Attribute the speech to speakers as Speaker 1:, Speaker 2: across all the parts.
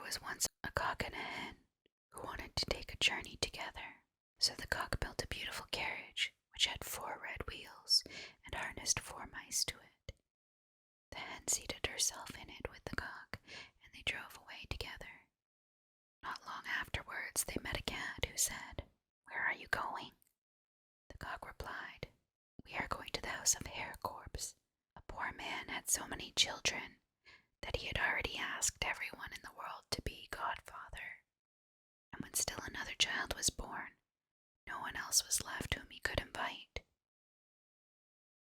Speaker 1: was once a cock and a hen who wanted to take a journey together. So the cock built a beautiful carriage which had 4 red wheels and harnessed 4 mice to it. The hen seated herself in it with the cock, and they drove away together. Not long afterwards they met a cat who said, "Where are you going?" The cock replied, "We are going to the house of Herr Korbes." A poor man had so many children that he had already asked everyone in the world to be godfather. And when still another child was born, no one else was left whom he could invite.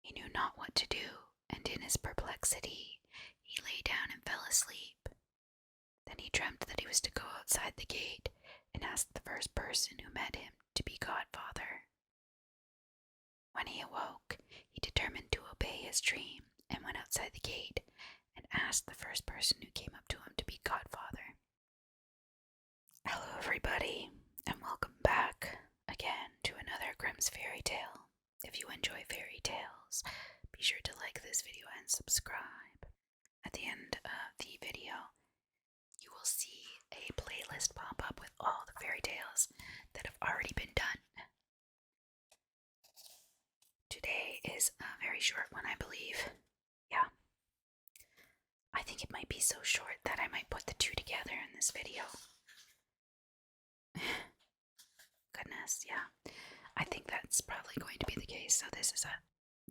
Speaker 1: He knew not what to do, and in his perplexity he lay down and fell asleep. Then he dreamt that he was to go outside the gate and ask the first person who met him to be godfather. When he awoke, he determined to obey his dream and went outside the gate and asked the first person who came up to him to be godfather. Hello everybody, and welcome back again to another Grimm's fairy tale. If you enjoy fairy tales, be sure to like this video and subscribe. At the end of the video, you will see a playlist pop up with all the fairy tales that have already been done. Today is a very short one, I believe. Yeah. I think it might be so short that I might put the two together in this video. Goodness, yeah. I think that's probably going to be the case, so this is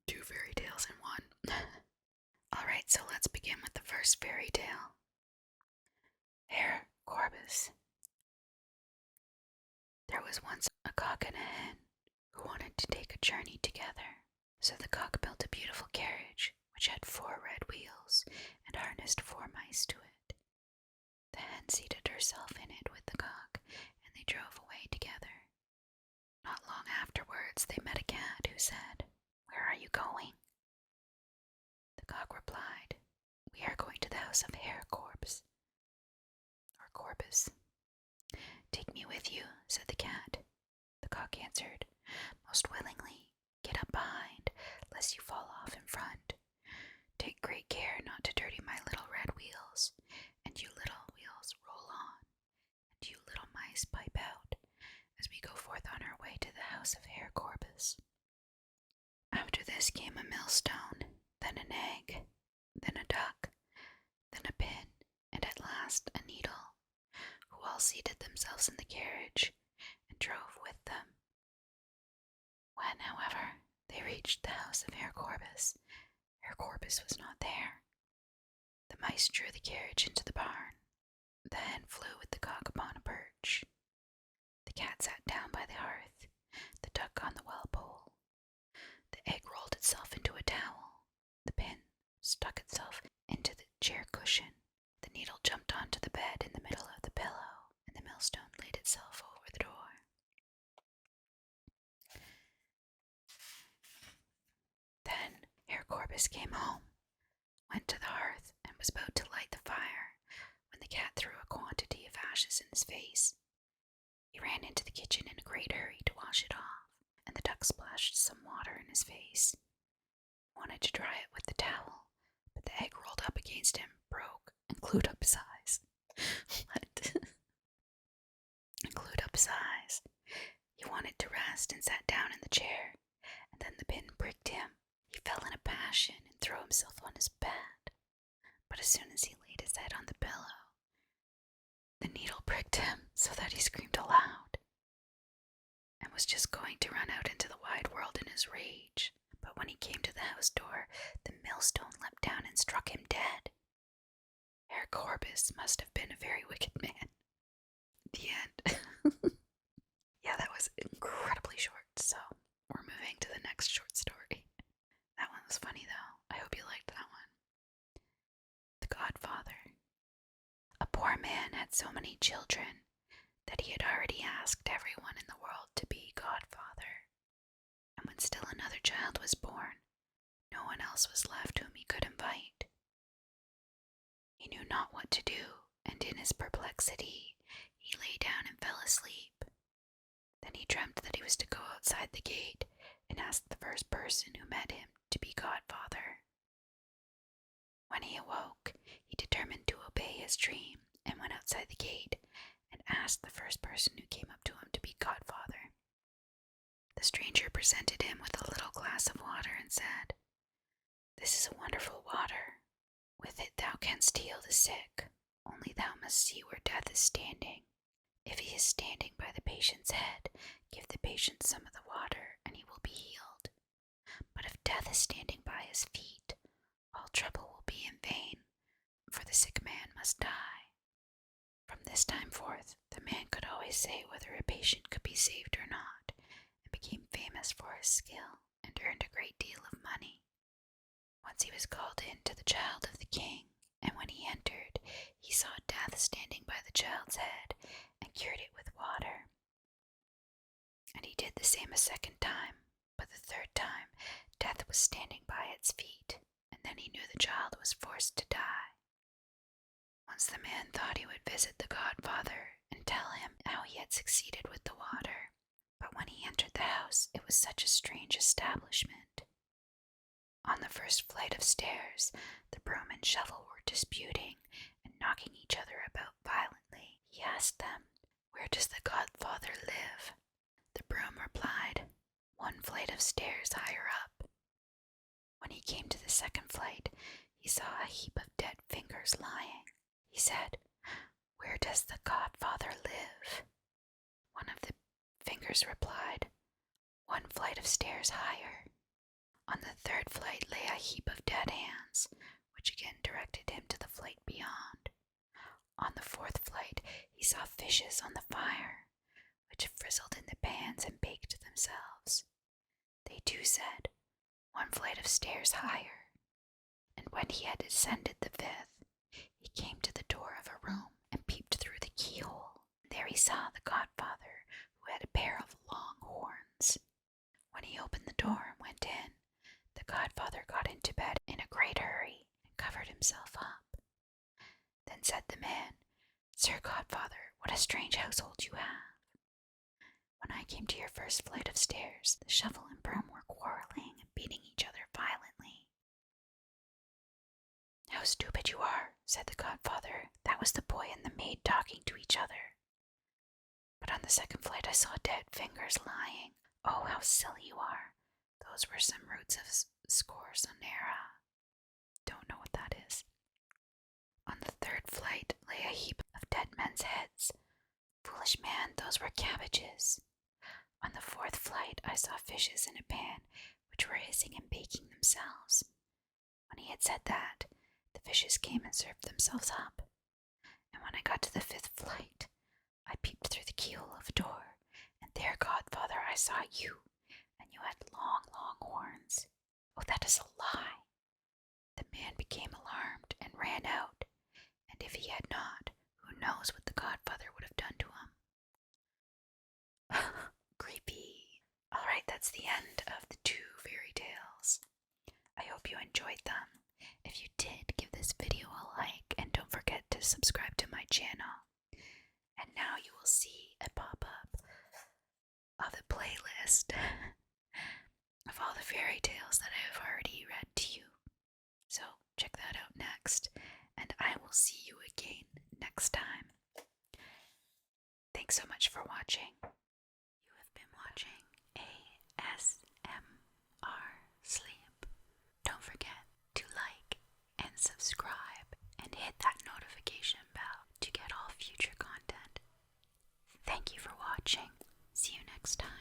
Speaker 1: 2 fairy tales in one. Alright, so let's begin with the first fairy tale. Herr Korbes. There was once a cock and a hen who wanted to take a journey together. So the cock built a beautiful carriage which had 4 red wheels and harnessed 4 mice to it. The hen seated herself in it with the cock, and they drove away together. Not long afterwards they met a cat who said, "Where are you going?" The cock replied, "We are going to the house of Herr Korbes." Or Korbes. "Take me with you," said the cat. The cock answered, "Most willingly. Get up behind, lest you fall off in front. Take great care not to dirty my little red wheels, and you little wheels roll on, and you little mice pipe out, as we go forth on our way to the house of Herr Korbes." After this came a millstone, then an egg, then a duck, then a pin, and at last a needle, who all seated themselves in the carriage and drove with them. When, however, they reached the house of Herr Korbes, Herr Korbes was not there. The mice drew the carriage into the barn. The hen flew with the cock upon a perch. The cat sat down by the hearth, the duck on the well pole. The egg rolled itself into a towel. The pin stuck itself into the chair cushion. The needle jumped onto the bed in the middle of the pillow, and the millstone laid itself over the door. Then Herr Korbes came home, went to the hearth, and was about to light the fire, when the cat threw a quantity of ashes in his face. He ran into the kitchen in a great hurry to wash it off, and the duck splashed some water in his face. He wanted to dry it with the towel, but the egg rolled up against him, broke, and glued up his eyes. What? And glued up his eyes. He wanted to rest and sat down in the chair, and then the pin pricked him. He fell in a passion and threw himself on his bed. But as soon as he laid his head on the pillow, the needle pricked him so that he screamed aloud, and was just going to run out into the wide world in his rage. But when he came to the house door, the millstone leapt down and struck him dead. Herr Korbes must have been a very wicked man. The end. Yeah, that was incredibly short, so we're moving to the next short story. That one was funny though. I hope you liked that one. The Godfather. A poor man had so many children that he had already asked everyone in the world to be godfather. And when still another child was born, no one else was left whom he could invite. He knew not what to do, and in his perplexity he lay down and fell asleep. Then he dreamt that he was to go outside the gate and ask the first person who met him to be godfather. When he awoke, he determined to obey his dream and went outside outside the gate and asked the first person who came up to him to be Godfather. The stranger presented him with a little glass of water and said, "This is a wonderful water. With it thou canst heal the sick, only thou must see where death is standing. If he is standing by the patient's head, give the patient some of the water, and he will be healed. But if death is standing by his feet, all trouble will be in vain, for the sick man must die." From this time forth, the man could always say whether a patient could be saved or not, and became famous for his skill, and earned a great deal of money. Once he was called in to the child of the king, and when he entered, he saw death standing by the child's head, and cured it with water. And he did the same a second time, but the third time death was standing by its feet, and then he knew the child was forced to die. Once the man thought he would visit the Godfather and tell him how he had succeeded with the water, but when he entered the house, it was such a strange establishment. On the first flight of stairs, the broom and shovel were disputing and knocking each other about violently. He asked them, "Where does the Godfather live?" The broom replied, "1 flight of stairs higher up." When he came to the second flight, he saw a heap of dead fingers lying. He said, "Where does the Godfather live?" One of the fingers replied, "1 flight of stairs higher." On the third flight lay a heap of dead hands, which again directed him to the flight beyond. On the fourth flight he saw fishes on the fire, which frizzled in the pans and baked themselves. They too said, "1 flight of stairs higher." And when he had descended the fifth, he came to the door of a room and peeped through the keyhole. There he saw the Godfather, who had a pair of long horns. When he opened the door and went in, the Godfather got into bed in a great hurry and covered himself up. Then said the man, "Sir Godfather, what a strange household you have. When I came to your first flight of stairs, the shovel and broom were quarreling and beating each other violently." "How stupid you are," said the Godfather. "That was the boy and the maid talking to each other. But on the second flight I saw dead fingers lying. Oh, how silly you are. Those were some roots of scorzonera. Don't know what that is. On the third flight lay a heap of dead men's heads. Foolish man, those were cabbages. On the fourth flight I saw fishes in a pan, which were hissing and baking themselves. When he had said that, the fishes came and served themselves up. And when I got to the fifth flight, I peeped through the keyhole of a door, and there, Godfather, I saw you, and you had long, long horns." "Oh, that is a lie." The man became alarmed and ran out, and if he had not, who knows what the Godfather would have done to him. Creepy. Alright, that's the end of the 2 fairy tales. I hope you enjoyed them. If you did, give this video a like, and don't forget to subscribe to my channel. And now you will see a pop-up of the playlist of all the fairy tales that I have already read to you. So check that out next, and I will see you again next time. Thanks so much for watching. You have been watching ASMR Sleep. Don't forget to like and subscribe and hit that notification bell to get all future content. Thank you for watching. See you next time.